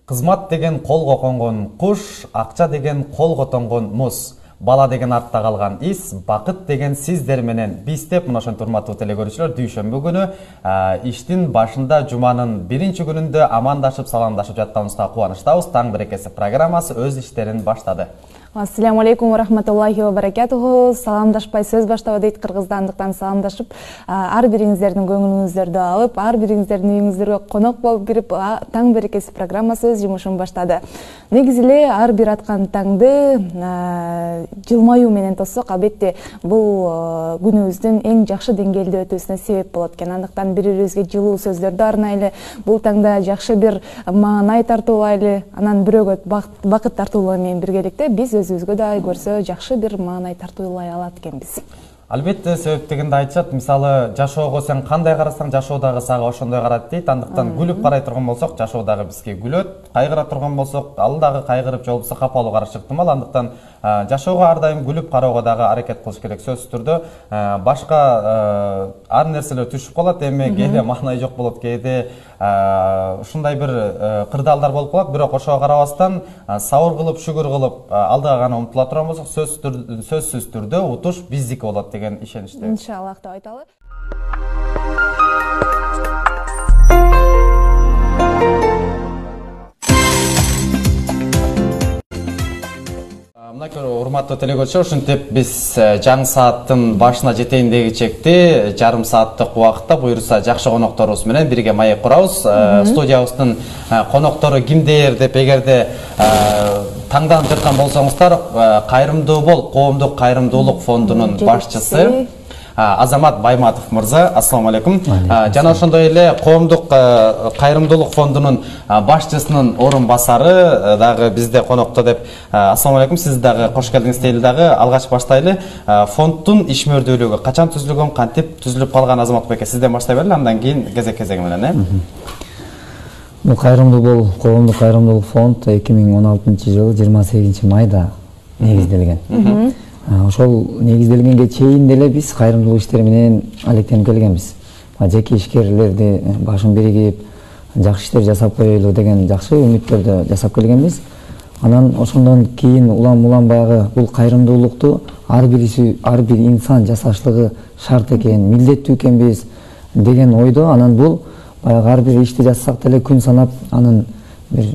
Кызмат деген колго конгон куш, акча деген колго тонгон муз, бала деген артта калган ис, бакыт деген сиздер менен биз деп мына ошентип урматтуу телекөрүүчүлөр дүйшөмбү күнү иштин башында жуманын биринчи күнүндө амандашып саламдашып жатканыбызга кубанычтабыз. Таң берекеси программасы өз иштерин баштады. Ассаламу алейкум ва рахматуллахи ва баракатуху. Саламдашпай сөз баштаба дейт кыргыздандыктан саламдашып, ар бириңиздердин көңүлүңүздөрдү алып, ар бириңиздердин үйүңүздөргө конок болуп кирип, таң берекеси программасы өз жумушун баштады. Негизи эле ар бир аткан таңды жылмаюу менен тоссок, албетте бул күнүбүздүн эң жакшы деңгээлде өтүүсүнө себеп болот экен. Андыктан бири-бирибизге жылуу сөздөрдү арнайлы, бул таңда жакшы бир маанай тартуулайлы, анан бирөөгө бакыт тартуулоо менен биргеликте биз өзүбүзгө да көрсө жакшы бир маанай тартуулай алат экенбиз. Албетте себеп дегенде айтышат, мисалы жашоого сен кандай карасаң жашоо дагы сага ошондой карат дейт. Андыктан күлүп карай турган болсок, жашоо дагы бизге күлөт, кайгыра турган болсок, ал дагы кайгырып же болбосо капалуу карашы ыктымал. Андыктан жашоого ар дайым күлүп кароого дагы аракет кылыш керек. Сөзсүз түрдө башка ар нерселер түшүп калат, эми кээде маанай жок болот, кээде ушундай бир кырдаалдар болуп калат, бирок ошого карабастан сабыр кылып, шүгүр кылып алдыга гана умтула турган болсок, сөзсүз түрдө утуш биздики болот деген ишеничте. Иншаллах деп айталы. Мына урматтуу телекөрүүчүлөр, ушинтип биз жаңы сааттын башына жетейин дегичекти жарым сааттык убакытта буюрса жакшы конокторубуз менен бирге маек курабыз. Студиябыздын коноктору кимдер деп эгерде таңданып жаткан болсоңуздар, Кайрымдуу бол коомдук кайрымдуулук фондунун башчысы Азамат Байматов мырза. Ассаламу алейкум. Жана ошондой эле коомдук кайрымдуулук фондунун башчысынын орун басары дагы бизде конокто деп. Ассаламу алейкум, сиз дагы кош келдиңиз дейли дагы. Алгач баштайлы. Фонддун ишмердүүлүгү качан түзүлгөн, кантип түзүлүп калган Азамат байке, сизден баштай берели, андан кийин кезек-кезеги менен. Бул Кайрымдуу бол коомдук кайрымдуулук фонд 2016-жылы 28 майда негизделген. Ошол негизделгенге чейин деле биз кайрымдуулук иштери менен алектенип келгенбиз. Жеке ишкерлерди башын биригип жакшы иштер жасап коелу деген жакшы үмүттөрдү жасап келгенбиз. Анан ошондон кийин улам баягы бул кайрымдуулукту ар бир инсан жасашлыгы шарт экен, милдеттүү экенбиз деген ойдо, анан бул баягы ар бир ишти жасасак деле күн санап анын бир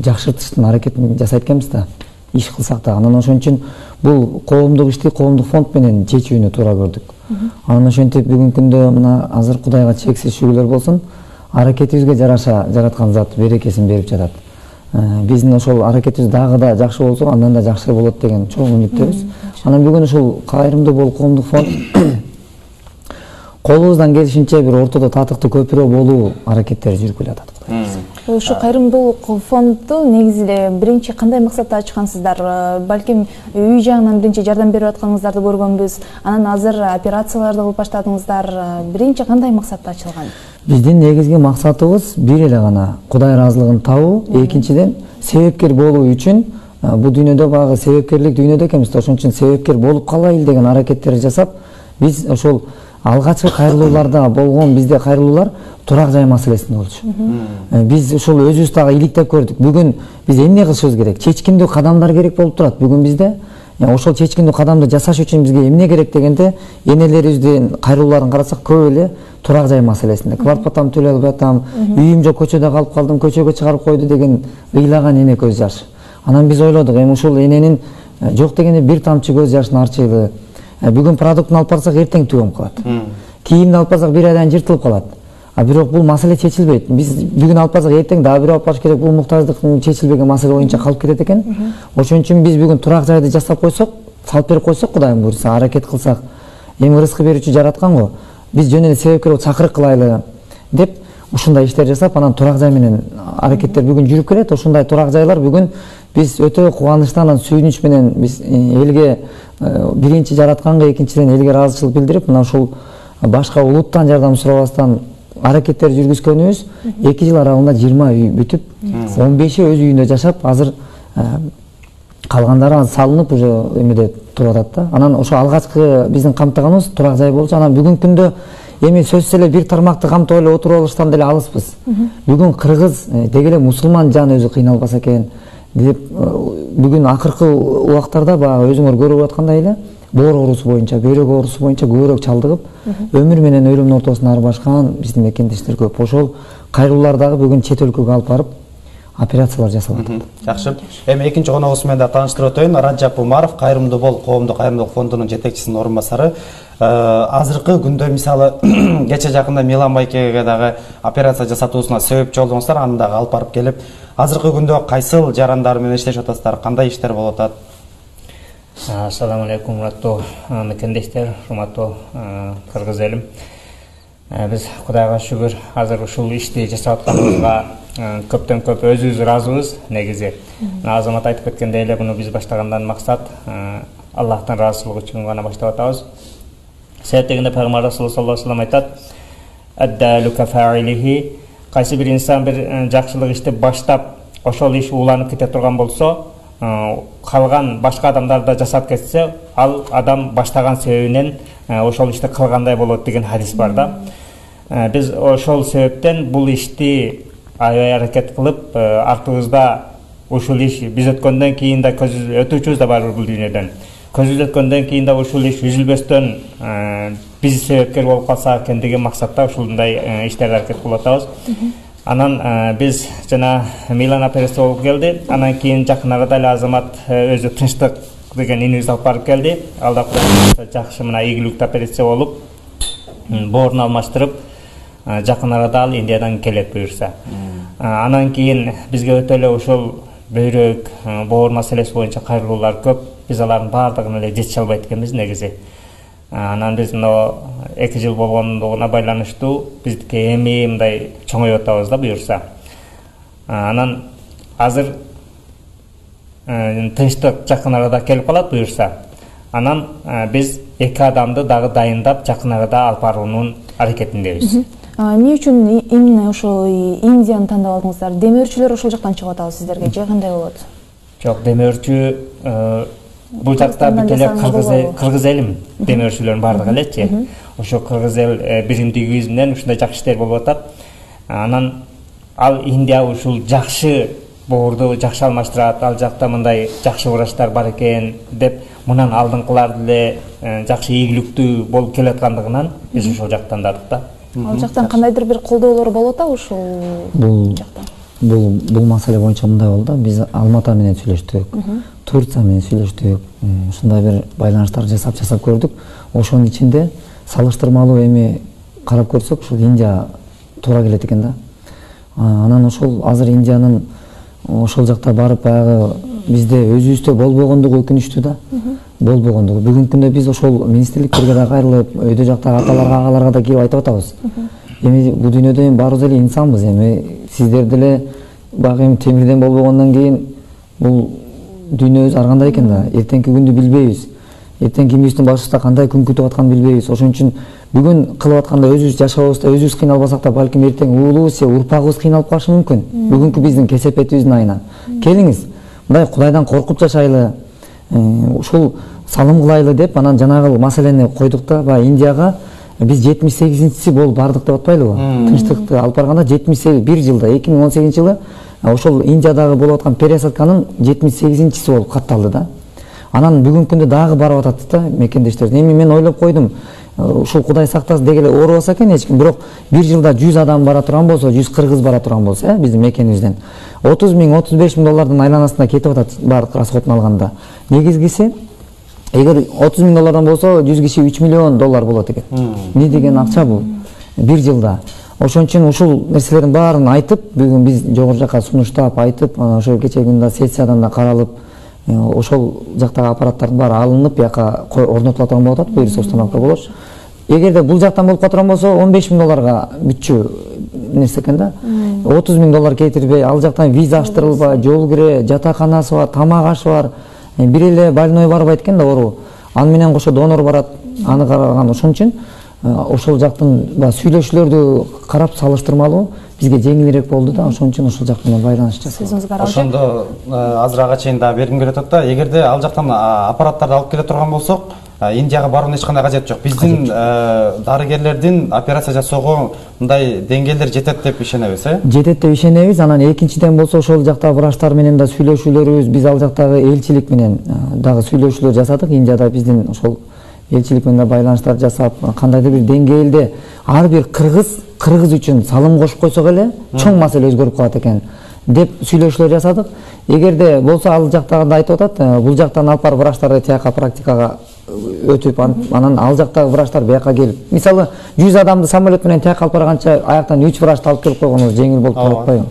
жакшыртыштын аракетин жасайт экенбиз да, иш кылсак да. Анан ошон үчүн бул коомдук ишти коомдук фонд менен чечүүнү туура көрдүк. Анан ошентип бүгүнкү күндө мына азыр Кудайга чексиз шүгүрлөр болсун, аракетибизге жараша жараткан зат берекесин берип жатат. Биздин ошол аракетибиз дагы да жакшы болсо, андан да жакшы болот деген чоң үмүттөбүз. Анан бүгүн ушул Кайрымдуу бол коомдук фонд колубуздан келишинче бир ортодо татыктуу көпүрө болуу аракеттери жүрүп келатат. Ушу кайрымдуулук фонду негизи эле биринчи кандай максатта ачкансыздар? Балким үй жагынан биринчи жардам берип атканыңыздарды көргөнбүз. Анан азыр операцияларды кылып баштадыңыздар. Биринчи кандай максатта ачылган? Биздин негизги максатыбыз бир эле гана Кудай ыраазылыгын табуу, экинчиден себепкер болуу үчүн бул дүйнөдө багы себепкерлик дүйнөдө экенбиз. Ошон үчүн себепкер болуп калайлы деген аракеттерди жасап, биз ошол алгачкы кайрылууларда болгон бизде кайрылуулар турак жай маселесинде болчу. Биз ушул өзүбүз дагы иликтеп көрдүк. Бүгүн биз эмне кылышыбыз керек? Чечкиндүү кадамдар керек болуп турат бүгүн бизде. Ошол чечкиндүү кадамды жасаш үчүн бизге эмне керек дегенде, энелерибиздин кайрылууларын карасак көп эле турак жай маселесинде. Квартплатам төлөй албай атам, үйүм жок, көчөдө калып калдым, көчөгө чыгарып койду деген ыйлаган эне көз жаш. Анан биз ойлодук, эми ушул эненин жок дегенде бир тамчы көз жашын арчыйлы. Бүгүн продуктун алып барсак эртең түгөнүп калат. Кийимди алып барсак бир айдан жыртылып калат. Бирок бул маселе чечилбейт. Биз бүгүн алып барсак эртең дагы бир алып барыш керек. Бул муктаждыктын чечилбеген маселе боюнча калып кетет экен. Ошон үчүн биз бүгүн турак жайды жасап койсок, салып берип койсок, Кудайым буйрса, аракет кылсак, эми рызкы берүүчү жараткан го. Биз жөн эле себепкер болуп чакырык кылайлы деп ушундай иштер жасап, анан турак жай менен аракеттер бүгүн жүрүп келет. Ушундай турак жайлар бүгүн биз өтө кубанычтуу, анан сүйүнүч менен биз элге биринчи жаратканга, экинчиден элге ыраазычылык билдирип, мына ушул башка улуттан жардам сурабастан аракеттер жүргүзгөнүбүз 2 жыл аралыгында 20 үй бүтүп, 15 өз үйүндө жашап, азыр калгандары салынып уже эмеде туруп атат да. Анан ошо алгачкы биздин камтыганыбыз турак жай болчу. Анан бүгүнкү күндө эми сөзсүз эле бир тармакты камтып эле отуруп алыштан деле алыспыз. Бүгүн кыргыз деги эле мусулман жан өзү кыйналбаса экен деп бүгүн акыркы убактарда баягы өзүңөр көрүп аткандай эле боор оорусу боюнча, бөйрөк оорусу боюнча көбүрөөк чалдыгып, өмүр менен өлүмдүн ортосуна арбашкан биздин мекендештер көп. Ошол кайрылуулар дагы бүгүн чет өлкөгө алып барып операциялар жасалып атат. Жакшы. Эми экинчи коногубуз менен да тааныштырып өтөйүн. Раджап Умаров, Кайрымдуу бол коомдук кайрымдуулук фондунун жетекчисинин орун басары. Азыркы күндө мисалы кече жакында Милан Байкеге дагы операция жасатуусуна себепчи болдуңуздар, аны дагы алып барып келип, азыркы күндө кайсыл жарандар менен иштешип атасыздар, кандай иштер болуп атат? Ассаламу алейкум, ураттуу мекендештер, урматтуу кыргыз элим. Биз Кудайга шүгүр азыр ушул ишти жасап атканыбызга көптөн көп өзүбүз ыраазыбыз негизи. Азамат айтып кеткендей эле буну биз баштагандан максат Аллахтын ыраазычылыгы үчүн гана баштап атабыз. Себеп дегенде Пайгамбар Расулуллах саллаллаху алейхи вассалам айтат: "Аддалу кафаилихи", кайсы бир инсан бир жакшылык ишти баштап, ошол иш уланып кете турган болсо, калган башка адамдар да жасап кетсе, ал адам баштаган себебинен ошол ишти кылгандай болот деген хадис бар да. Биз ошол себептен бул ишти аябай аракет кылып, артыбызда ушул иш биз өткөндөн кийин да өтүүчүбүз да бар бул дүйнөдөн. Көзүбүз өткөндөн кийин да ушул иш үзүлбөстөн биз себепкер болуп калсак экен деген максатта ушундай иштерди аракет кылып атабыз. Анан биз жана Милан операция болуп келди. Анан кийин жакын арада эле Азамат өзү Тынчтык деген инибиз алып барып келди. Ал да жакшы мына ийгиликтүү операция болуп, боорун алмаштырып, жакын арада ал Индиядан келет буюрса. Анан кийин бизге өтө эле ушул бөйрөк, боор маселеси боюнча кайрылуулар көп. Биз алардын баардыгын эле жетише албайт экенбиз негизи. Анан биз мына 2 жыл болгондугуна байланыштуу биздики эми мындай чоңоюп атабыз да буюрса. Анан азыр Тынчтык жакын арада келип калат буюрса. Анан биз 2 адамды дагы дайындап жакын арада алып баруунун аракетиндебиз. Эмне үчүн именно ошол Индияны тандап алдыңыздар? Демөөрчүлөр ошол жактан чыгып атабы сиздерге же кандай болот? Жок, демөөрчү бул жакта бүт эле кыргыз элим демөөрчүлөрдүн баардыгы элечи. Ошо кыргыз эл биримдигибиз менен ушундай жакшы иштер болуп атат. Анан ал Индия ушул жакшы боорду жакшы алмаштырат, ал жакта мындай жакшы врачтар бар экен деп, мындан алдыңкылар деле жакшы ийгиликтүү болуп келаткандыгынан биз ошол жактан дадык да. Ал жактан кандайдыр бир колдоолор болуп атабы ушул жактан? Бул маселе боюнча мындай болду. Биз Алмата менен сүйлөштүк, Турция менен сүйлөштүк. Ушундай бир байланыштар жасап көрдүк. Ошонун ичинде салыштырмалуу эми карап көрсөк, ушул Индия туура келет экен да. Анан ошол азыр Индиянын ошол жакта барып баягы бизде өзүбүздө болбогондугу өкүнүчтүү да. Болбогондугу. Бүгүнкү күндө биз ошол министрликтерге да кайрылып, өйдө жактагы аталарга, агаларга да кирип айтып атабыз. Эми бул дүйнөдө эми баарыбыз эле инсанбыз. Эми сиздер деле баягы эми темирден болбогондон кийин бул дүйнөбүз ар кандай экен да. Эртеңки күндү билбейбиз. Эртең кимибиздин башыбызда кандай күн күтүп атканын билбейбиз. Ошон үчүн бүгүн кылып атканда өзүбүз жашабызда өзүбүз кыйналбасак да, балким эртең уулубуз же урпагыбыз кыйналып калышы мүмкүн. Бүгүнкү биздин кесепетибиздин айынан. Келиңиз, мындай Кудайдан коркуп жашайлы, ушул салым кылайлы деп анан жанагы маселени койдук да. Баягы Индияга биз 78-си болуп бардык деп атпайлыбы? Тынчтыкты алып барганда 78 бир жылда 2018-жылы ошол Индиядагы болуп аткан пересадканын 78-си болуп катталды да. Анан бүгүнкү күндө дагы барып атат да мекендештер. Эми мен ойлоп койдум, ушул Кудай сактасын деги эле оорубаса экен эч ким, бирок бир жылда 100 адам бара турган болсо, 100 кыргыз бара турган болсо, биздин мекенибизден 30 миң, 35 миң доллардын айланасында кетип атат баардык расходун алганда. Негизгиси эгер 30 миң доллардан болсо, 100 киши 3 миллион доллар болот экен. Эмне деген акча бул? Бир жылда. Ошон үчүн ушул нерселердин баарын айтып, бүгүн биз жогору жакка сунуштап айтып, ошо кечээ күндө сессиядан да каралып, ошол жактагы аппараттардын баары алынып, бияка орнотула турган болуп атат, буюрса установка болот. Эгерде бул жактан болуп калган болсо, 15 миң долларга бүтчү нерсе экен да. 30 миң доллар кетирбей, ал жактан виза аштырылбай, жол кире, жатаканасы бар, тамак ашы бар. Бир эле больной барбайт экен да оору. Аны менен кошо донор барат, аны караган. Ошон үчүн ошол жактын сүйлөшүүлөрдү карап салыштырмалуу бизге жеңилирээк болду да, ошон үчүн ошол жак менен байланыш жасадык. Ошондо азырага чейин да бергим келип атат да, эгерде ал жактан аппараттарды алып келе турган болсок, Индияга баруунун эч кандай кажети жок. Биздин дарыгерлердин операция жасоого мындай деңгээлдер жетет деп ишенебиз, Жетет деп ишенебиз. Анан экинчиден болсо ошол жактагы врачтар менен да сүйлөшүүлөрүбүз, биз ал жактагы элчилик менен дагы сүйлөшүүлөр жасадык. Индияда биздин ошол элчилик менен байланыштар жасап, кандайдыр бир деңгээлде ар бир кыргыз үчүн салым кошуп койсок эле чоң маселе өзгөрүп калат экен деп сүйлөшүүлөр жасадык. Эгерде болсо ал жактагы айтып атат, бул жактан алып барып врачтарды тияка практикага өтүп, анан ал жактагы врачтар бияка келип, мисалы 100 адамды самолет менен тияка алып барганча аяктан 3 врачты алып келип койгонубуз жеңил болуп калып атпайбы?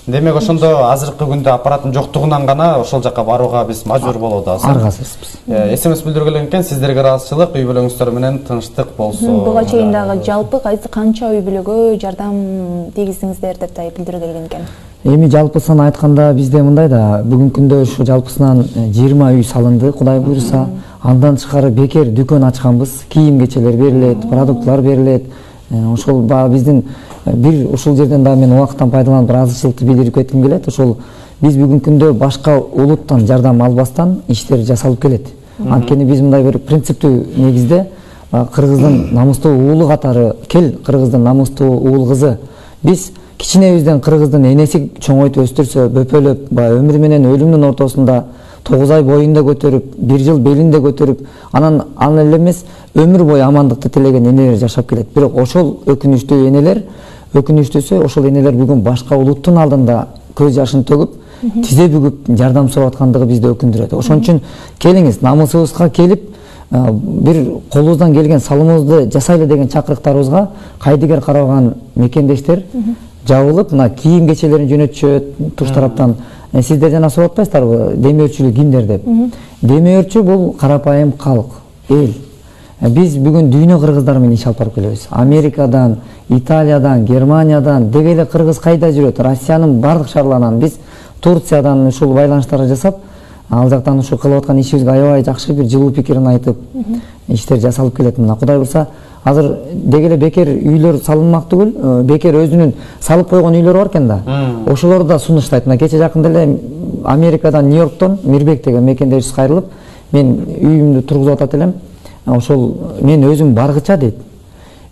Демек ошондо азыркы күндө аппараттын жоктугунан гана ошол жакка барууга биз мажбур болуп атабыз. Аргасызбыз. СМС билдирген экен, сиздерге ыраазычылык, үй бүлөңүздөр менен тынчтык болсун. Буга чейин дагы жалпы канча үй бүлөгө жардам тийгиздиңиздер деп да билдирген экен. Эми жалпысын айтканда бизде мындай да, бүгүнкү күндө ушу жалпысынан 20 үй салынды, Кудай буйруса. Андан тышкары бекер дүкөн ачканбыз, кийим кечелер берилет, продуктулар берилет. Ошол биздин бир ушул жерден да мен убакыттан пайдаланып ыраазычылыкты билдирип кетким келет. Ошол биз бүгүнкү күндө башка улуттан жардам албастан иштер жасалып келет. Анткени биз мындай бир принциптүү негизде кыргыздын намустуу уулу катары кел кыргыздын намустуу уул кызы. Биз кичинебизден кыргыздын энеси чоңойтуп өстүрсө, бөпөлөп, өмүр менен өлүмдүн ортосунда 9 ай боюнда көтөрүп, 1 жыл белинде көтөрүп, анан ал эле эмес өмүр бою амандыкты тилеген энелер жашап келет. Бирок ошол өкүнүчтүү энелер, өкүнүчтүүсү ошол энелер бүгүн башка улуттун алдында көз жашын төгүп, тизе бүгүп жардам сурап аткандыгы бизди өкүндүрөт. Ошон үчүн келиңиз, намысыбызга келип, бир колубуздан келген салымыбызды жасайлы деген чакырыктарыбызга кайдыгер караган мекендештер жабылып, мына кийим кечелерин жөнөтүшөт туш тараптан. Сиздер жана сурап атпайсыздарбы, демөөрчүлүк кимдер деп? Демөөрчү бул карапайым калк, эл. Биз бүгүн дүйнө кыргыздары менен иш алып барып келебиз. Америкадан, Италиядан, Германиядан, деги эле кыргыз кайда жүрөт? Россиянын бардык шаарларынан, биз Турциядан ушул байланыштар жасап, ал жактан ушу кылып аткан ишибизге аябай жакшы бир жылуу пикирин айтып, иштер жасалып келет. Мына Кудай буйруса, азыр деги эле бекер үйлөр салынмак түгүл, бекер өзүнүн салып койгон үйлөрү бар экен да. Ошолорду да сунуштайт. Мына кече жакында эле Америкадан, Нью-Йорктон Мирбек деген мекендешибиз кайрылып, мен үйүмдү тургузуп атат элем. Ошол мен өзүм баргыча дейт.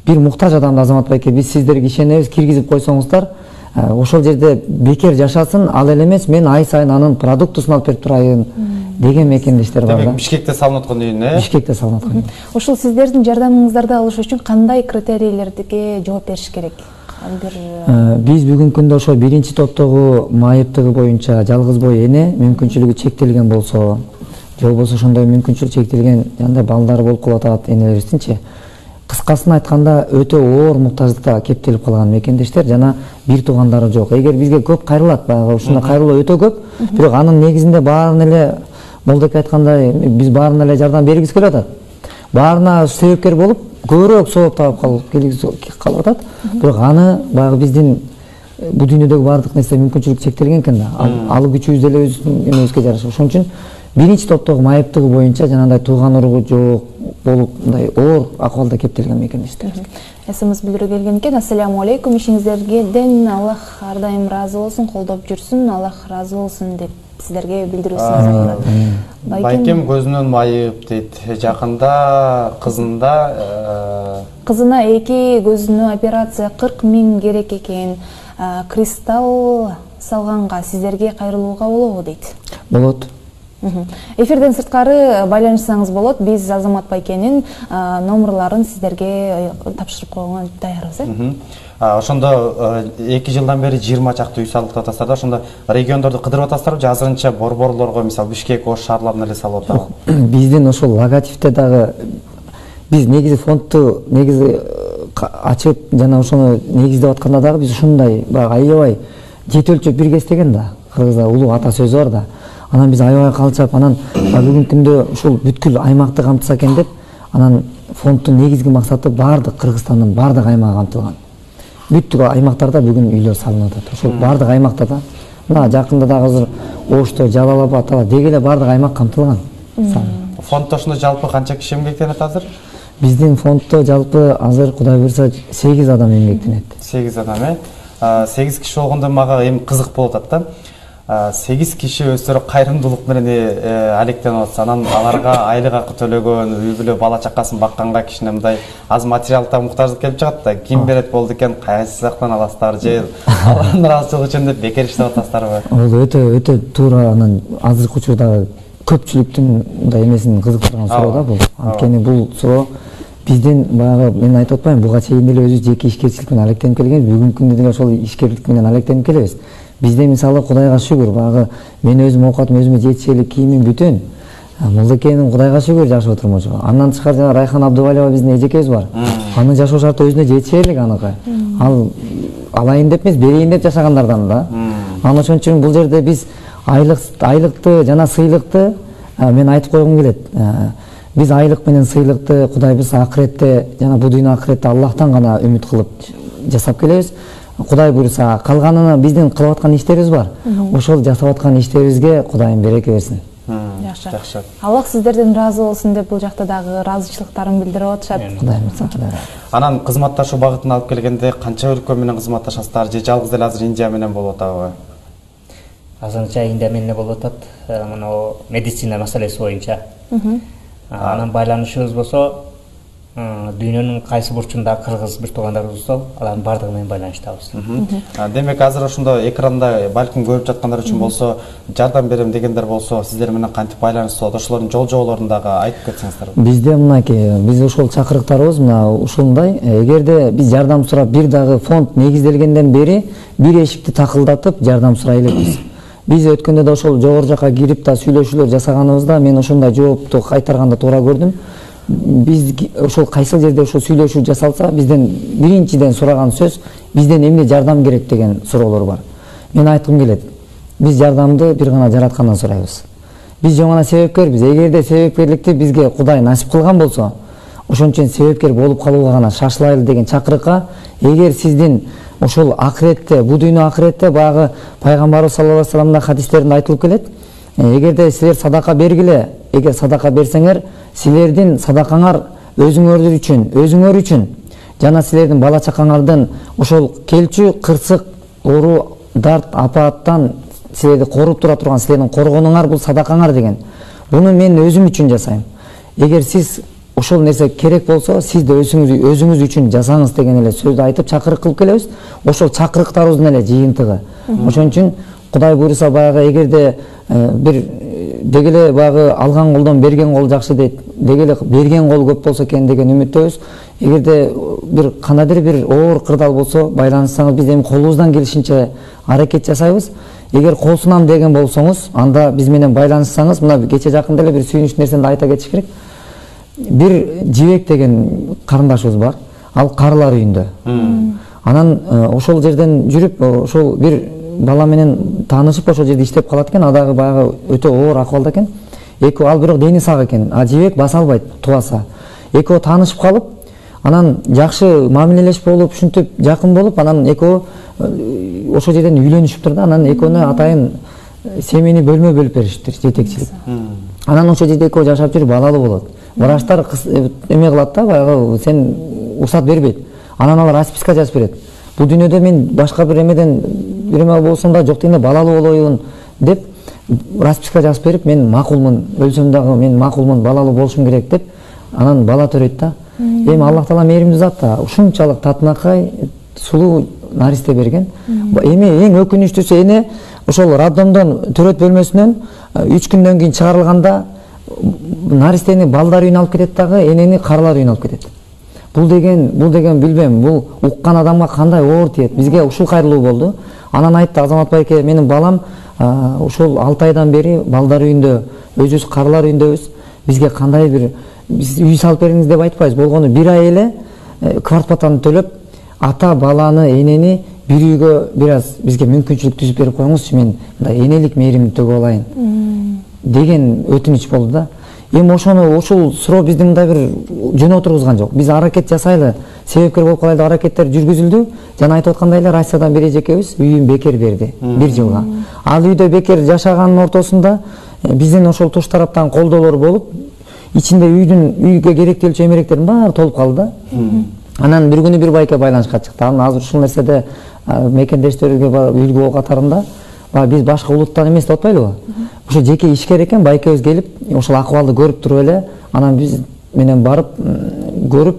Бир муктаж адамды Азамат байке, биз сиздерге ишенебиз, киргизип койсоңуздар, ошол жерде бекер жашасын, ал эле эмес, мен ай сайын анын продуктусун алып берип турайын деген мекендештер бар да. Демек Бишкекте салынып аткан үйүн, Бишкекте салынып аткан. Ошол сиздердин жардамыңыздарды алыш үчүн кандай критерийлерге жооп бериш керек? Биз бүгүнкү күндө ошо биринчи топтогу майыптыгы боюнча жалгыз бой эне мүмкүнчүлүгү чектелген болсо, же болбосо ошондой мүмкүнчүлүгү чектелген жандай балдары болуп калып атат энелерибиздинчи. Кыскасын айтканда өтө оор муктаждыкта кептелип калган мекендештер жана бир туугандары жок. Эгер бизге көп кайрылат, баягы ушундай кайрылуу өтө көп, бирок анын негизинде баарын эле Молдоке айткандай биз баарына эле жардам бергибиз келип атат. Баарына себепкер болуп, көбүрөөк сооп таап калып атат. Бирок аны баягы биздин бул дүйнөдөгү баардык нерсе мүмкүнчүлүк чектелген экен да. Ал күчүбүз деле өзүбүздүн эмебизге жараша. Ошон үчүн биринчи топтогу майыптыгы боюнча жанагындай тууган уругу жок болуп, мындай оор акыбалда кептелген мекендештер. СМС билдирүү келген экен. Ассаламу алейкум, ишиңиздерден Аллах ар дайым разы болсун, колдоп жүрсүн, Аллах разы болсун деп сиздерге билдирүүсүңүз. Байкем көзүнөн майып дейт. Жакында кызына 2 көзүнө операция 40 000 керек экен. Кристалл салганга сиздерге кайрылууга болобу дейт. Болот. Эфирден сырткары байланышсаңыз болот. Биз Азамат байкенин номерларын сиздерге тапшырып койгонго даярбыз. Ошондо 2 жылдан бери 20 чакты үй салып атасыздар да, ошондо региондорду кыдырып атасыздарбы же азырынча борборлорго, мисалы Бишкек, Ош шаарларына эле салып атабы? Биздин ошол логотипте дагы биз негизи фондту ачып жана ошону негиздеп атканда дагы биз ушундай баягы аябай жет өлчөп бирге истеген да. Кыргызда улуу ата сөзү бар да. Анан биз аябай калчап, анан бүгүнкү күндө ушул бүткүл аймакты камтыса экен деп, анан фонддун негизги максаты бардык Кыргызстандын бардык аймагы камтылган. Бүт аймактарда бүгүн үйлөр салынып атат. Ошол бардык аймактарда, мына жакында дагы азыр Ошто, Жалал Абад, деги эле бардык аймак камтылган. Фонддо ошондо жалпы канча киши эмгектенет азыр? Биздин фонддо жалпы азыр Кудай буйрса 8 адам эмгектенет. 8 адам, 8 киши болгондо мага эми кызык болуп атат да. 8 киши өздөрү кайрымдуулук менен алектенип атса, анан аларга айлык акы төлөгөн, үй бүлө бала чакасын бакканга кичине мындай аз материалдык муктаждык келип чыгат да. Ким берет болду экен, кайсы жактан аласыздар же алардын ыраазычылыгы үчүн деп бекер иштеп атасыздарбы? Бул өтө туура, анан азыркы учурда көпчүлүктүн мындай эмесин кызыктырган суроо да бул. Анткени бул суроо биздин баягы мен айтып атпайм, буга чейин деле өзүбүз жеке ишкерчилик менен алектенип келген, бүгүнкү күндө деле ошол ишкерлик менен алектенип келебиз. Бизде мисалы Кудайга шүгүр, баягы мен өзүм оокатым өзүмө жетишелик, кийимим бүтүн. Мулдекенин Кудайга шүгүр жашап отурмучу. Андан тышкары жана Райхан Абдубалиева биздин эжекебиз бар. Анын жашоо шарты өзүнө жетишелик аныкы. Ал алайын деп эмес, берейин деп жашагандардан да. Анан ошон үчүн бул жерде биз айлыкты жана сыйлыкты мен айтып койгум келет. Биз айлык менен сыйлыкты Кудай буйрса акыретте жана бу дүйнө акыретте Аллахтан гана үмүт кылып жасап келебиз. Кудай буйрса калганына биздин кылып аткан иштерибиз бар. Ошол жасап аткан иштерибизге Кудайым береке берсин. Жакшы. Аллах сиздерден ыраазы болсун деп бул жакта дагы ыраазычылыктарын билдирип атышат. Кудайым буйрса. Анан кызматташуу багытына алып келгенде канча өлкө менен кызматташасыздар же жалгыз деле азыр Индия менен болуп атабы? Азырынча Индия менен болуп атат. Мына медицина маселеси боюнча. Анан байланышыбыз болсо дүйнөнүн кайсы бурчунда кыргыз бир туугандарыбыз болсо, алардын бардыгы менен байланыштабыз. Демек азыр ошондо экранда балким көрүп жаткандар үчүн болсо, жардам берем дегендер болсо, сиздер менен кантип байланышсат, ошолордун жол-жоболорун дагы айтып кетсеңиздер. Бизде мынакей, биз ошол чакырыктарыбыз мына ушундай. Эгерде биз жардам сурап бир дагы фонд негизделгенден бери бир эшикти такылдатып жардам сурай элекпиз. Биз өткөндө да ошол жогору жака кирип да сүйлөшүүлөр жасаганыбызда мен ошондой жоопту кайтарганда туура көрдүм. Биз ошол кайсыл жерде ошол сүйлөшүү жасалса, бизден биринчиден сураган сөз бизден эмне жардам керек деген суроолор бар. Мен айткым келет. Биз жардамды бир гана жараткандан сурайбыз. Биз жөн гана себепкербиз. Эгерде себепкерликти бизге Кудай насип кылган болсо, ошон үчүн себепкер болуп калууга гана шашылайлы деген чакырыкка, эгер сиздин ошол акыретте, бу дүйнө акыретте баягы пайгамбарыбыз саллаллаху алейхи вассаламдын хадистеринде айтылып келет. Эгерде силер садака бергиле, эгер садака берсеңер, силердин садакаңар өзүңөр үчүн жана силердин бала чакаңардын ошол келчү кырсык, оору, дарт, апааттан силерди коруп тура турган силердин коргонуңар бул садакаңар деген. Буну мен өзүм үчүн жасайм. Эгер сиз ошол нерсе керек болсо, сиз да өзүңүз үчүн жасаңыз деген эле сөздү айтып чакырык кылып келебиз. Ошол чакырыктарыбыздын эле жыйынтыгы. Ошон үчүн Кудай буйрса баягы эгерде бир дегеле баягы алган колдон берген кол жакшы дейт. Дегеле берген кол көп болсо экен деген үмүттөбүз. Эгерде бир кандайдыр бир оор кырдаал болсо, байланышсаңыз биз эми колубуздан келишинче аракет жасайбыз. Эгер кол сунам деген болсоңуз, анда биз менен байланышсаңыз, мына кече жакында эле бир сүйүнүчтүү нерсени айтып кетиш керек. Бир Жибек деген карындашыбыз бар. Ал карылар үйүндө. Анан ошол жерден жүрүп, ошол бир бала менен таанышып ошол жерде иштеп калат экен. Адагы баягы өтө оор акыбалда экен. Ал бирок дени сак экен. А Жибек баса албайт тубаса. Экөө таанышып калып, анан жакшы мамилелешип болуп, ушинтип жакын болуп, анан экөө ошол жерден үйлөнүшүптүр да. Анан экөөнө атайын семени бөлмө бөлүп беришиптир, жетекчилик. Анан ошол жерде экөө жашап жүрүп балалуу болот. Врачтар эме кылат да, баягы сен уруксат бербейт. Анан алар расписка жазып берет. Бул дүйнөдө мен башка бир эмеден биреме болсом да жок дегенде балалуу болоюн деп расписка жазып берип, мен макулмун, өлсөм дагы мен макулмун, балалуу болушум керек деп, анан бала төрөйт да. Эми Аллах Таала мээримдүү зат да, ушунчалык татынакай сулуу наристе берген. Эми эң өкүнүчтүүсү эне ошол роддомдон төрөт бөлмөсүнөн 3 күндөн кийин чыгарылганда наристени балдар үйүнө алып кетет дагы, энени карылар үйүнө алып кетет. Бул деген билбейм, бул уккан адамга кандай оор тиет. Бизге ушул кайрылуу болду. Анан айтты Азамат байке, менин балам ушул 6 айдан бери балдар үйүндө, өзүбүз карылар үйүндөбүз. Бизге кандай бир үй салып бериңиз деп айтпайбыз. Болгону 1 ай эле квартплатаны төлөп, ата, баланы, энени бир үйгө бир аз бизге мүмкүнчүлүк түзүп берип коюңузчу, мен мындай энелик мээримди төгүп алайын деген өтүнүч болду да. Эми ушул суроо бизди мындай бир жөн отургузган жок. Биз аракет жасайлы, себепкер болуп калайлы аракеттер жүргүзүлдү. Жана айтып аткандай эле Россиядан бир эжекебиз үйүн бекер берди 1 жылга. Ал үйдө бекер жашаганын ортосунда биздин ошол туш тараптан колдоолор болуп, ичинде үйгө керектүү элче эмеректердин баары толуп калды да. Анан бир күнү бир байке байланышка чыкты. Анан азыр ушул нерседе мекендештерибизге үлгү болуу катарында биз башка улуттан эмес деп атпайлыбы? Ошо жеке ишкер экен, байкебиз келип, ошол акыбалды көрүп туруп эле, анан биз менен барып көрүп,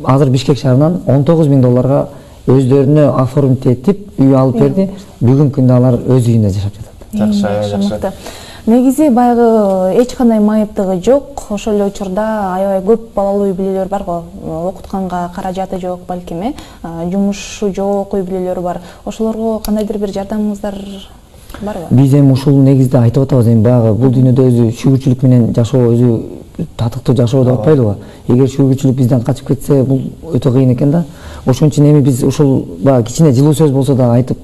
азыр Бишкек шаарынан $19.000 өздөрүнө оформить этип, үй алып берди. Бүгүнкү күндө алар өз үйүндө жашап жатат. Жакшы. Негизи баягы эч кандай майыптыгы жок, ошол эле учурда аябай көп балалуу үй бүлөлөр бар го. Окутканга каражаты жок, балким жумушу жок үй бүлөлөр бар. Ошолорго кандайдыр бир жардамыңыздар барбы? Биз эми ушул негизде айтып атабыз, эми баягы бул дүйнөдө өзү шүгүрчүлүк менен жашоо, өзү татыктуу жашоо деп атпайлыбы? Эгер шүгүрчүлүк бизден качып кетсе, бул өтө кыйын экен да. Ошон үчүн эми биз ушул баягы кичине жылуу сөз болсо да айтып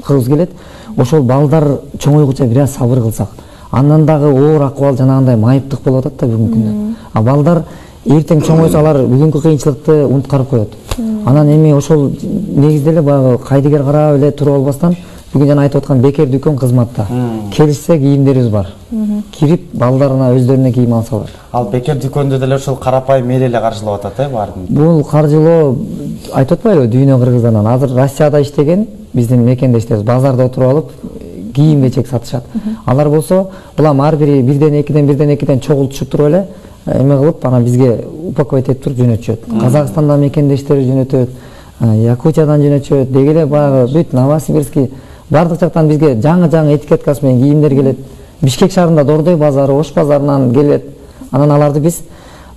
кыргыбыз келет. Ошол балдар чоңойгуча бир аз сабыр кылсак, андан дагы оор акыбал жанагындай майыптык болуп атат да бүгүнкү күндө. А балдар эртең чоңойсо алар бүгүнкү кыйынчылыкты унуткарып коет. Анан эми ошол негизде эле баягы кайдыгер карап эле туруп албастан, бүгүн жана айтып аткан бекер дүкөн кызматта. Келишсе кийимдерибиз бар. Кирип балдарына өздөрүнө кийим алсалар. Ал бекер дүкөндө деле ошол карапайым эл эле каржылап атат, баардын. Бул каржылоо айтып атпайлыбы, дүйнө Кыргызстандан азыр Россияда иштеген биздин мекендештерибиз базарда отуруп алып кийим-кечек сатышат. Алар болсо, булам ар бири бирден экиден чогултушуп туруп эле эме кылып, анан бизге упаковать этип туруп жөнөтүшөт. Казакстандан мекендештери жөнөтөт, Якутиядан жөнөтүшөт, деги эле баягы бүт Новосибирский бардык жактан бизге жаңы этикеткасы менен кийимдер келет. Бишкек шаарында Дордой базары, Ош базарынан келет. Анан аларды биз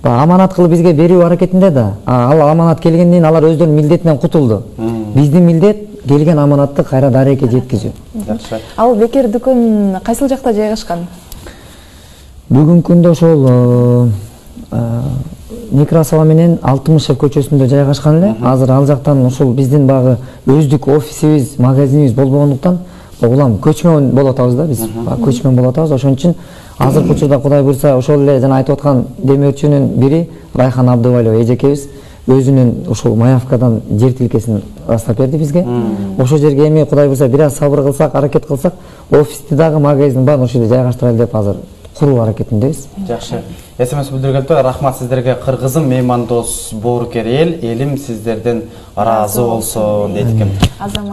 аманат кылып бизге берүү аракетинде да. Ал аманат келгенден кийин алар өздөрүнүн милдетинен кутулду. Биздин милдет келген аманатты кайра дарекке жеткизүү. Жакшы. Ал бекер дүкөн кайсыл жакта жайгашкан? Бүгүнкү күндө ошол Некрасова менен Алтымышев көчөсүндө жайгашкан эле. Азыр ал жактан ошол биздин багы өздүк офисибиз, магазинибиз болбогондуктан улам көчмөн болуп атабыз да, биз көчмөн болуп атабыз. Ошон үчүн азыркы учурда Кудай буйрса ошол эле жана айтып аткан демөөрчүнүн бири Райхан Абдыбалиева эжекебиз өзүнүн ушул Маявкадан жер тилкесин ырастап берди бизге. Ошол жерге эми Кудай буйрса бир аз сабыр кылсак, аракет кылсак, офисти дагы магазиндин баарын ошол жерде жайгаштырайлы деп азыр куруу аракетиндебиз. Жакшы. СМС билдиргенде рахмат сиздерге, кыргызым меймандос боорукер элим сиздерден ыраазы болсун дейт экен.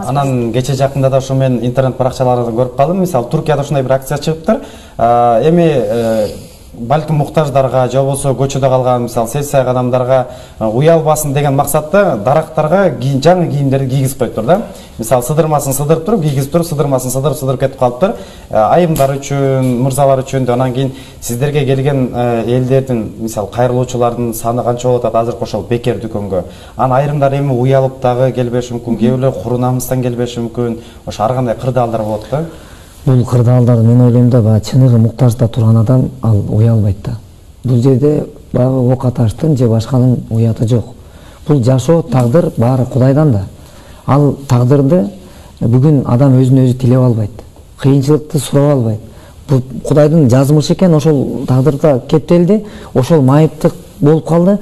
Анан кече жакында да ошо мен интернет баракчаларынан көрүп калдым. Мисалы Туркияда ушундай бир акция чыгыптыр. Эми балким муктаждарга же болбосо көчөдө калган мисалы сел-саяк адамдарга уялбасын деген максатта дарактарга жаңы кийимдерди кийгизип коюптур да. Мисалы сыдырмасын сыдырып туруп, кийгизип туруп, сыдырмасын сыдырып кетип калыптыр. Айымдар үчүн, мырзалар үчүн. Анан кийин сиздерге келген элдердин, мисалы кайрылуучулардын саны канча болуп атат азыр ошол бекер дүкөнгө. Анан айрымдар эми уялып дагы келбеши мүмкүн, кээ бирлер курунамыздан келбеши мүмкүн. Ошо ар кандай кырдаалдар болот да. Бул кырдаалдар мен ойлойм да баягы чыныгы муктажда турган адам ал уялбайт да. Бул жерде баягы ок аташтын же башканын уяты жок. Бул жашоо, тагдыр баары Кудайдан да. Ал тагдырды бүгүн адам өзүнө өзү тилеп албайт. Кыйынчылыкты сурап албайт. Бул Кудайдын жазмышы экен, ошол тагдырда кептелди, ошол майыптык болуп калды.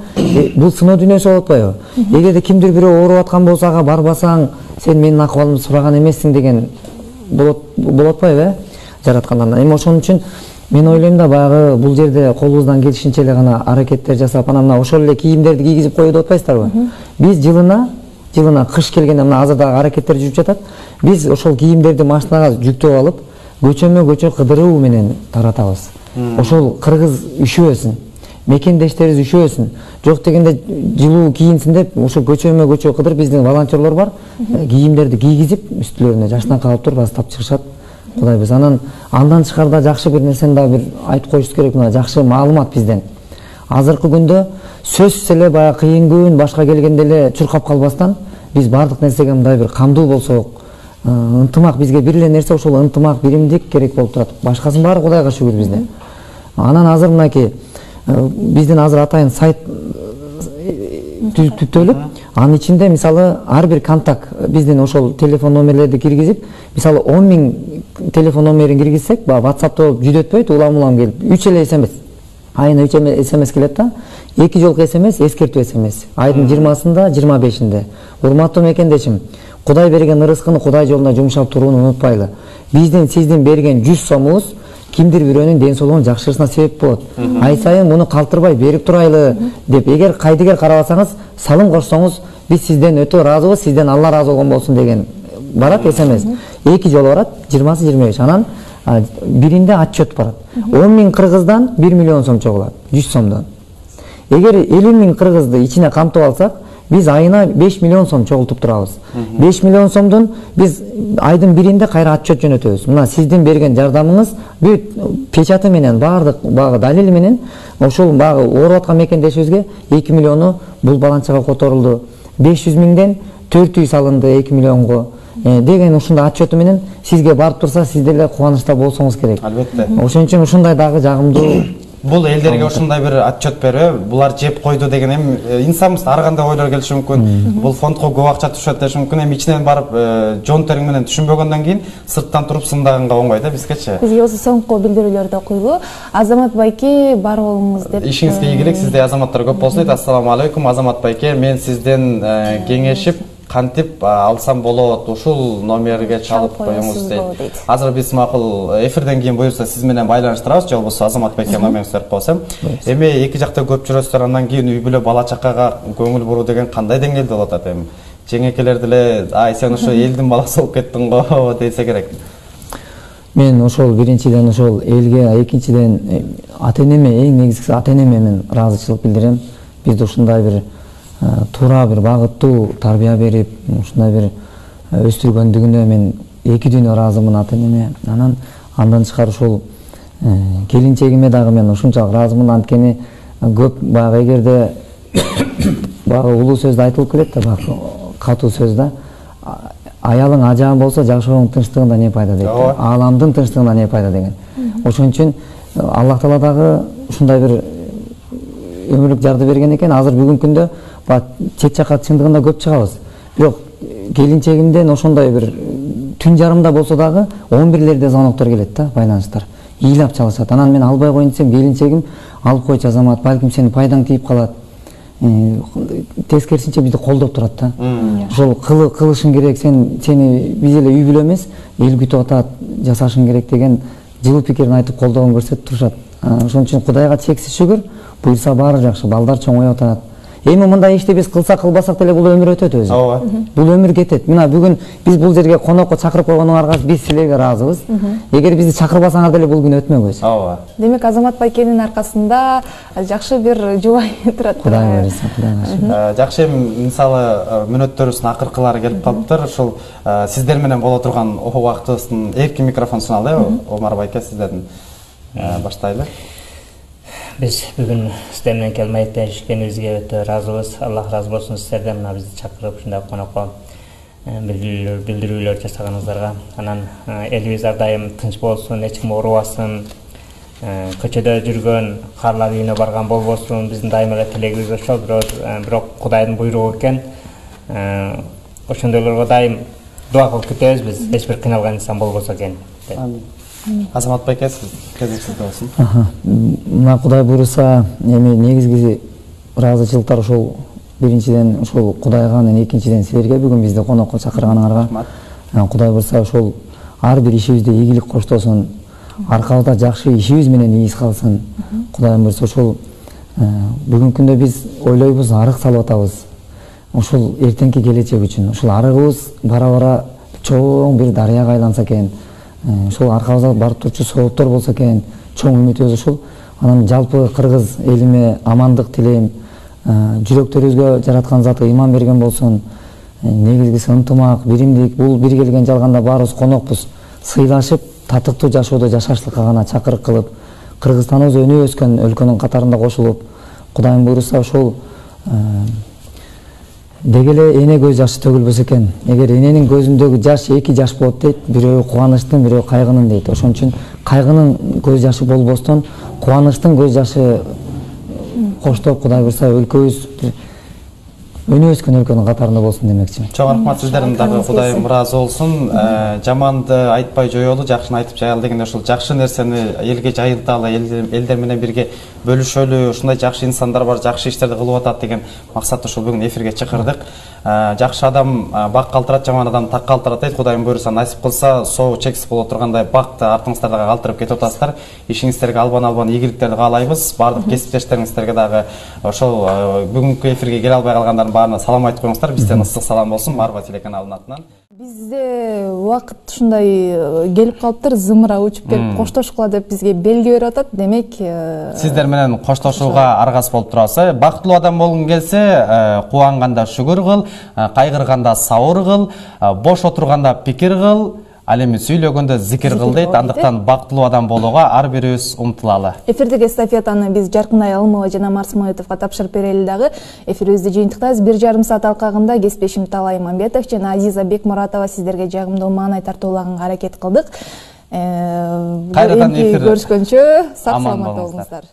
Бул сыноо дүйнөсү болуп атпайбы? Эгерде кимдир бирөө ооруп аткан болсо ага барбасаң, сен менин акыбалымды сураган эмессиң деген болуп атпайбы, жараткандан. Эми ошон үчүн мен ойлойм да баягы бул жерде колубуздан келишинче эле гана аракеттер жасап, анан ошол эле кийимдерди кийгизип коюу деп атпайсыздарбы? Биз жылына кыш келгенде мына азыр дагы аракеттер жүрүп жатат. Биз ошол кийимдерди машинага жүктөп алып, көчө кыдыруу менен таратабыз. Ошол кыргыз үшүбөсүн, мекендештерибиз үшүбөсүн. Жок дегенде жылуу кийинсин деп ошол көчө кыдырып биздин волонтерлор бар, кийимдерди кийгизип үстүлөрүнө жаштан калып туруп астап чыгышат. Кудай биз андан тышкарыда жакшы бир нерсени дагы бир айтып коюш керек, мына жакшы маалымат бизден. Азыркы күндө сөзсүз эле баягы кыйын күн башка келгенде эле чуркап калбастан биз бардык нерсеге мындай бир камдуу болсок, ынтымак бизге бир эле нерсе, ошол ынтымак, биримдик керек болуп турат. Башкасынын баары Кудайга шүгүр бизде. Анан азыр мынакей биздин азыр атайын сайт түптөлүп, анын ичинде мисалы ар бир контакт биздин ошол телефон номерлерди киргизип, мисалы 10.000 телефон номерин киргизсек, WhatsApp'та жүдөтпөйт, улам келип, 3 эле SMS. Айына 3 SMS келет да, 2 жолку SMS, эскертүү SMS. Айдын 20-сында, 25-inde. Урматтуу мекендешим, Кудай берген ырыскыны Кудай жолуна жумшап турууну унутпайлы. Биздин сиздин берген 100 сомубуз кимдир бирөөнүн ден соолугунун жакшырышына себеп болот. Ай сайын муну калтырбай берип турайлы деп, эгер кайдыгер карабасаңыз, салым кошсоңуз, биз сизден өтө ыраазыбыз, сизден Алла ыраазы болгон болсун деген барат СМС. 2 жолу барат, 20-25. Анан биринде отчет барат. 10 миң кыргыздан 1 миллион сом чогулат, 100 сомдон. Эгер 50 миң кыргызды ичине камтып алсак, биз айына 5 миллион сом чогултуп турабыз. 5 миллион сомдон биз айдын биринде кайра отчет жөнөтөбүз. Мына сиздин берген жардамыңыз бүт печаты менен, баардык багы далили менен ошол багы ооруп аткан мекендешибизге 2 миллиону бул баланчага которулду. 500 миңден 400 алынды 2 миллионго деген ушундай отчету менен сизге барып турса, сиз деле кубанычта болсоңуз керек. Албетте. Ошон үчүн ушундай дагы жагымдуу бул элдерге ушундай бир отчет берип, булар жеп койду деген эми инсанбыз, ар кандай ойлор келиши мүмкүн. Бул фондко көп акча түшөт деши мүмкүн, эми ичинен барып жон териң менен түшүнбөгөндөн кийин сырттан туруп сындаганга оңой да бизгечи. Бизге осы соңку билдирүүлөр да окуйлуу. Азамат байке, бар болуңуз деп. Ишиңизге ийгилик, сизде азаматтар көп болсун дейт. Ассаламу алейкум Азамат байке, мен сизден кеңешип кантип алсам болот, ушул номерге чалып коюңуз дейт. Азыр биз макул эфирден кийин буюрса сиз менен байланыштырабыз, же болбосо Азамат байке номериңизди берип койсом. Эми эки жакта көп жүрөсүздөр, андан кийин үй бүлө бала чакага көңүл буруу деген кандай деңгээлде болот атат эми? Жеңекелер деле ай сен ошо элдин баласы болуп кеттиң го десе керек. Мен ошол биринчиден ошол элге, экинчиден ата-энеме, эң негизгиси ата-энеме мен ыраазычылык билдирем. Бизде ушундай бир туура бир багыттуу тарбия берип, ушундай бир өстүргөндүгүнө мен эки дүйнө ыраазымын ата-энеме. Андан тышкары ошол келинчегиме дагы мен ушунчалык ыраазымын. Анткени көп баягы эгерде баягы улуу сөздө айтылып келет да, баягы катуу сөз да. Аялың ажаан болсо жашоонун тынчтыгында не пайда дейт. Ааламдын тынчтыгында не пайда деген. Ошон үчүн Аллах Таала дагы ушундай бир өмүрлүк жарды берген экен. Азыр бүгүнкү күндө чет жака чындыгында көп чыгабыз. Бирок келинчегимден ошондой бир түн жарымда болсо дагы 11-лерде звоноктор келет да, байланыштар. Ыйлап чалышат. Анан мен албай коеюн десем, келинчегим алып койчу Азамат, балким сенин пайдаң тийип калат. Тескерисинче бизди колдоп турат да. Ошол кылышың керек, сени биз эле үй бүлө эмес, эл күтүп атат, жасашың керек деген жылуу пикирин айтып колдогон көрсөтүп турушат. Ошон үчүн Кудайга чексиз шүгүр, буйрса баары жакшы, балдар чоңоюп атат. Эми мындай ишти биз кылсак кылбасак деле бул өмүр өтөт өзү. Ооба. Бул өмүр кетет. Мына бүгүн биз бул жерге конокко чакырып койгонуңарга биз силерге ыраазыбыз. Эгер бизди чакырбасаңар деле бул күн өтмөкпүз. Ооба. Демек Азамат байкенин аркасында жакшы бир жубай турат. Кудай берсин, Кудай берсин. Жакшы, эми мисалы мүнөттөрүбүздүн акыркылары келип калыптыр. Ушул сиздер менен боло турган убактыбыздын эркин микрофон суналды. Омар байке, сиздерден баштайлы. Биз бүгүн сиздер менен келип маектешкенибизге өтө ыраазыбыз. Аллах ыраазы болсун сиздерден, мына бизди чакырып ушундай конокко билдирүүлөр жасаганыңыздарга. Анан элибиз ар дайым тынч болсун, эч ким оорубасын, көчөдө жүргөн карлар үйүнө барган болбосун. Биздин дайыма эле тилегибиз ошол, бирок Кудайдын буйругу экен. Ошондойлорго дайым дуа кылып күтөбүз биз, эч бир кыйналган инсан болбосо экен. Азамат байке, кезексиз болсун. Мына Кудай буйруса, эми негизги ыраазычылыктар ошол биринчиден ошол Кудайга, анан экинчиден силерге бүгүн бизди конокко чакырганыңарга. Кудай буйруса ошол ар бир ишибизде ийгилик коштосун, аркабызда жакшы ишибиз менен ийиз калсын. Кудайым буйруса ошол бүгүнкү күндө биз ойлойбуз, арык салып атабыз. Ошол эртеңки келечек үчүн. Ошол арыгыбыз бара-бара чоң бир дарыяга айланса экен. Ошол аркабызда барып турчу сооптор болсо экен, чоң үмүтүбүз ошол. Анан жалпы кыргыз элиме амандык тилейм. Жүрөктөрүбүзгө жараткан Заты ыйман берген болсун. Негизгиси ынтымак, биримдик. Бул бир келген жалганда баарыбыз конокпуз. Сыйлашып, татыктуу жашоодо жашашлыкка гана чакырык кылып, Кыргызстаныбыз өнүп өскөн өлкөнүн катарында кошулуп, Кудайым буйруса ошол дегеле эне көз жашы төгүлбөс экен. Эгер эненин көзүндөгү жаш эки жаш болот дейт, бирөө кубанычтын, бирөө кайгынын дейт. Ошон үчүн кайгынын көз жашы болбостон, кубанычтын көз жашы коштоп, Кудай буйруса өлкөбүз өнүп өскөн өлкөнүн катарында болсун демекчи. Чоң рахмат сиздердин дагы, Кудайым ыраазы болсун. Жаманды айтпай жоёлу, жакшыны айтып жаялы деген ошол жакшы нерсени элге жайылталы, элдер менен бирге бөлүшөлү, ушундай жакшы инсандар бар, жакшы иштерди кылып атат деген максатта ушул бүгүн эфирге чакырдык. Жакшы адам бак калтырат, жаман адам так калтырат дейт. Кудайым буйруса, насип кылса, соо чексиз боло тургандай бакты артыңыздарда калтырып кетип атасыздар. Ишиңиздерге албан ийгиликтерди каалайбыз. Бардык кесиптештериңиздерге дагы ошол бүгүнкү эфирге келе албай калгандардын баарына салам айтып коюңуздар. Бизден ысык салам болсун Марва телеканалынын атынан. Бизде убакыт ушундай келип калыптыр, зымыра учуп келип коштошкула деп бизге белги берип атат. Демек, сиздер менен коштошууга аргас болуп турабыз. Бактылуу адам болгуң келсе, кубанганда шүгүр кыл, кайгырганда сабыр кыл, бош отурганда пикир кыл, ал эми сүйлөгөндө зикир кыл дейт. Андыктан бактылуу адам болууга ар бирибиз умтулалы. Эфирдеги эстафетаны биз Жаркынай Алымова жана Марс Моетовго тапшырып берели дагы. Эфирибизди жыйынтыктайбыз. 1,5 саат алкагында кесиптешим Талай Иманбетов жана Азиза Бекмуратова сиздерге жагымдуу маанай тартуулаганга аракет кылдык. Кайрадан эфир көрүшкөнчө сак саламат болуңуздар.